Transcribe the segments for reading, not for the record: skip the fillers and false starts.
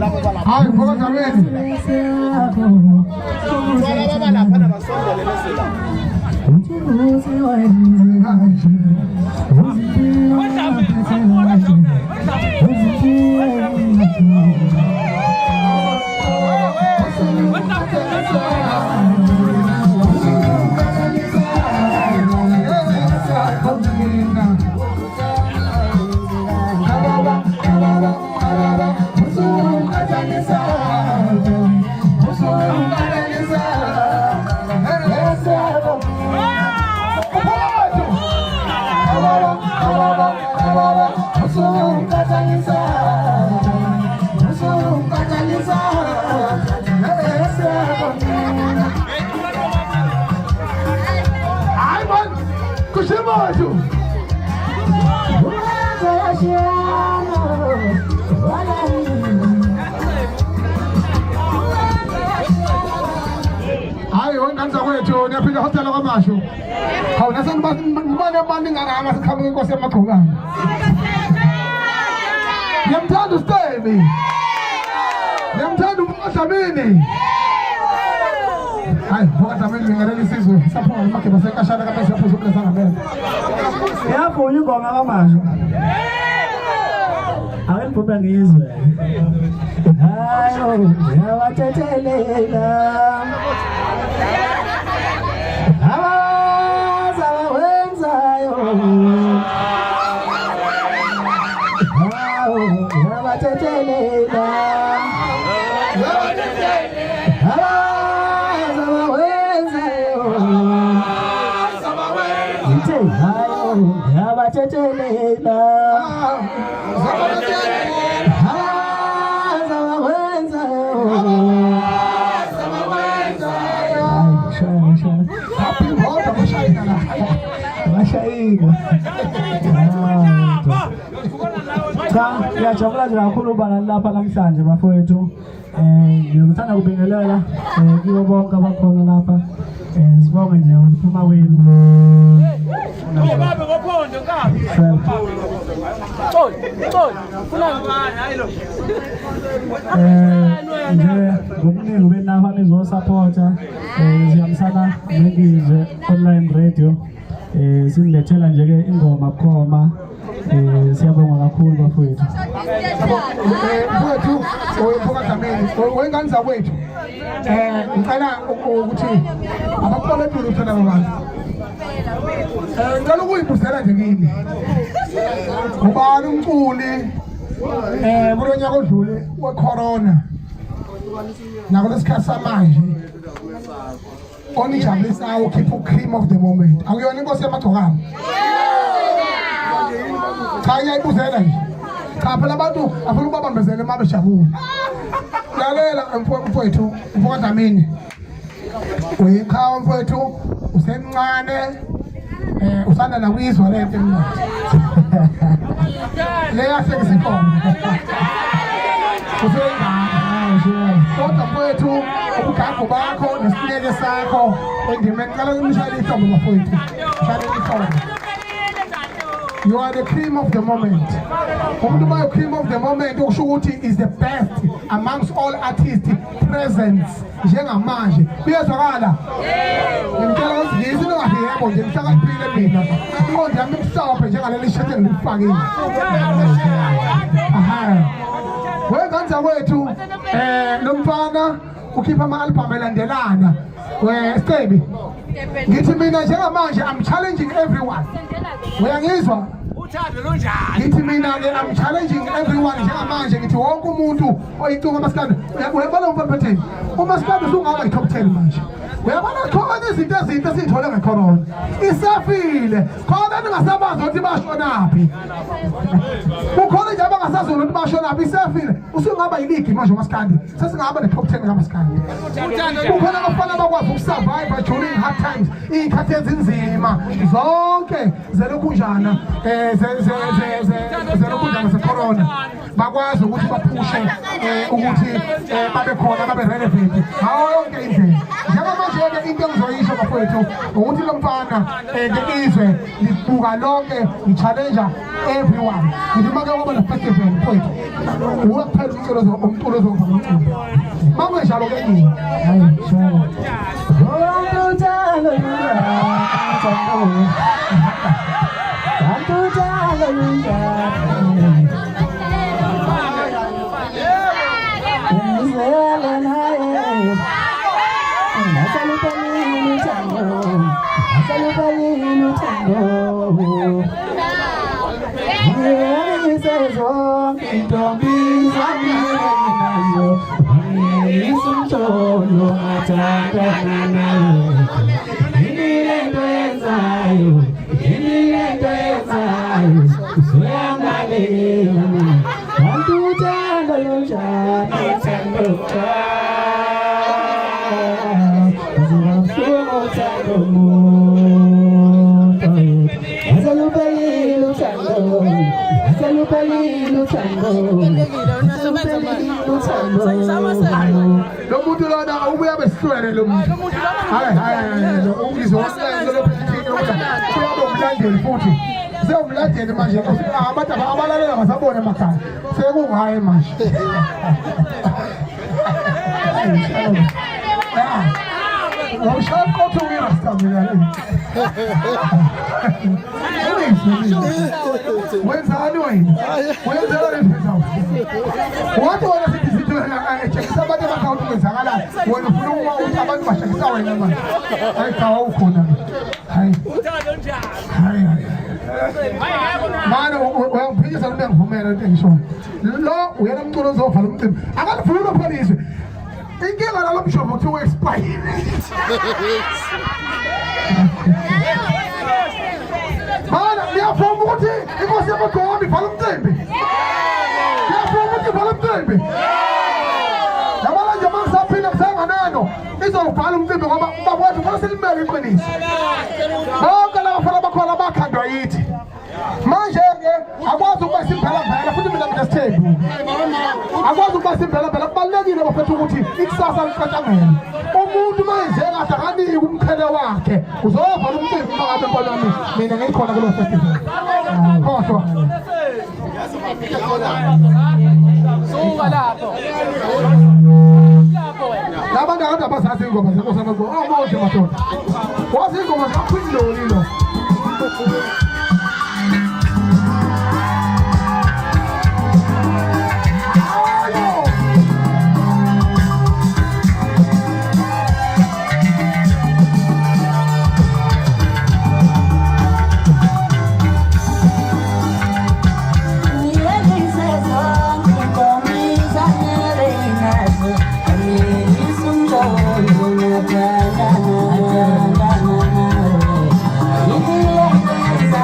Hayi ngoba zameni. Wala baba lapha nabasondele lesela. Niyaphinda hotela kwamasho. Hawu nasenibane abantu ngama sikhamba inkosi yamaqhokana. Ngiyamthanda uStemi. Ngiyamthanda uMadlamini. Hayi, uMadlamini ngingalela isizwe sapho makhe basekashana kamase yaphuza ukulesa ngamela. Yaphula ingoma kamasho. Awelibhubha ngizwe. Hayo, yawathethelela. Ngiyajabula nje kakhulu ukuba lapha namhlanje bafowethu. Ngiyuthanda ukubingelela kibo bonke abakhona lapha. Sibonge nje ukuphuma kwenu. Babe ngophondo kabi. Nje ngobuningi benapha nizosupporta siyamsana ngizwe online radio. Sinilethela nje ke ingoma bukhoma. Siyabonga kakhulu bafowethu. Mfowethu owephokazameni wengane zakwethu. Ngicela ukuthi abakhona eDulu uthanda abantu. Ngicela ukuyibuzela nje kimi. Ubani umculi kulo nyaka odlule wecorona. Nako lesikhathi samanje. Onijabulisayo ukhipha ucream of the moment. Akuyona inkosi yamaqhokana. Cha ngiyayibuzela nje. Cha phela abantu afuna ukubambezela emabe jabule. Lalela mfowethu, mfokazamini. Uyikhawa mfowethu, usemncane. Usanda nakwizwa lento emnandi. Leya sekisifongo. Usengane. Kodwa mfowethu, ubugagu bakho nesineke sakho endimeni ngicela umshayele ihlobo bafowethu. Shayele ihlobo. You are the cream of the moment. Umuntu ma cream of the moment ukusho ukuthi is the best amongst all artists present njengamanje. Kuyezwakala? Ngicela ukuthi ngizwe ngahiyebo nje ngihlakaniphile mina. Inqondo yami imhlophe njengaleli shete ngilifakile. Aha. Wengane zakwethu nomfana ukhipha ama-album elandelana. Stebi. Ngithi mina njengamanje I'm challenging everyone. Uyangizwa? Ngithi mina-ke I'm challenging everyone njengamanje ngithi wonke umuntu oyicuka uMaskandi. Uyabona umfana uMaskandi usungaba yi-top 10 manje. Uyabona khona izinto esiyithole ngecorona. Isafile. Khona ningasabazi ukuthi bashonaphi. Kukhona nje abangasazi ukuthi bashonaphi isafile. Usungaba yiligi manje uMaskandi. Sesingaba ne-top 10 kaMaskandi. Kukhona abafana abakwazi ukusurvive during hard times. Iy'khathi ezinzima zonke zelokhu njana zelokudla ngesecorona bakwazi ukuthi baphushe ukuthi babe khona babe relevant ngawo yonke indlela njengamanje-ke into engizoyisho bafowethu ukuthi lo mfana izwe libuka lonke li-challenja everyone ngithi make kwaba ne-festival mfowethu uwe kuphela umculo ozova umculo mangenjalo-ke nini hayi shalo lo muntu lona ubuya besihlwele lo muntu hayi ngizowasenzela lo phethini uyabe umlandeli futhi sewumlandeli manje abantu abalalela ngasabona emakhaya sekungaye manje ngishaqotha ukuyirastamina wenzani wena wenzela lezizizathu wathi wena sithi abantu emakhawunti kwenzakalayo wena ufuna ukuthi abantu bashekisa wena manje hayi kawa ukhona hayi mane uyangiphikisa noma uyangivumela into engishoyo lo uyena umculo ozovala umcimbi akalifuni ulopholiswe inkinga lalo mshovu kuthi u-expire mana ngiyafuna ukuthi inkosi yamagombi ivala umcimbi ngiyafuna ukuthi ivala umcimbi yabona nje mangisaphinde kusanganeno izowuvala umcimbi ngoba bakwethu funa silimele iqiniso bonke labafana bakhona bakhandwa yithi manje-ke akwazi ukuba simphela futhi mina nginesithembu akwazi ukuba simphela kubalulekile bafethu ukuthi ikusasa liqatshangele umuntu mayenze kahle akaniki umqhele wakhe uzovala umcimbi uma ngabe mbona mina ngikhona kulo festival khohlwa labantu akade abazazi ingoma zenkosi yamagombi amoje madoda wazi ingoma zikaQueen Lolilo Thank you.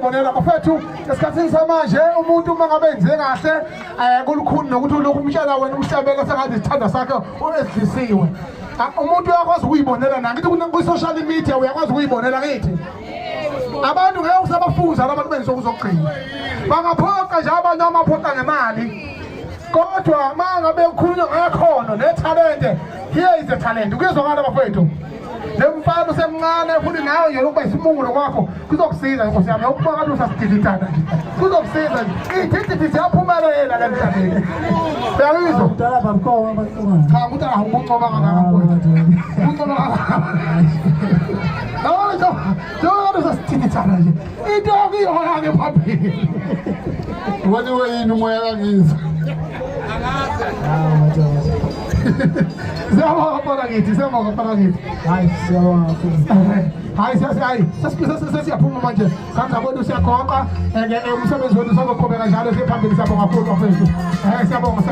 siyabonela bafethu esikhathini samanje umuntu uma ngabe enze kahle kulukhuni nokuthi lokhu umtshela wena umhlabela sengathi isithanda sakhe esidlisiwe. Umuntu uyakwazi ukuyibonela nangithi ku-social media uyakwazi ukuyibonela kithi. Abantu ngeke usabafuza abantu benze ukuzogcina. Bangaphoqa nje abantu amaphoqa ngemali. Kodwa mangabe ukhulunywa ngekhono nethalente, here is the talent. Kuyezwakala bafethu. Lemfana usemncane futhi nawe nje ukuba isimungulo kwakho kuzokusiza Nkosi yami. Ukuba kanti usasididithana nje. Kuzokusiza nje. Ithi siyaphumelela la mhlabeni. Uyayizwa? Udala babukho abaqhubana. Cha ngutala uncoba kangaka. Uncoba kangaka. Hawu usasididithana nje. Into okuyona ke phambili. Wena wena umoya kangiza. Siyabonga phakathi, siyabonga phakathi. Hayi siyabonga. Hayi sesiyaphuma manje. Kanza kwethu siyakhonqa. Umsebenzi wethu sozoqhubeka njalo siphambili siyabonga kakhulu bafethu. Siyabonga.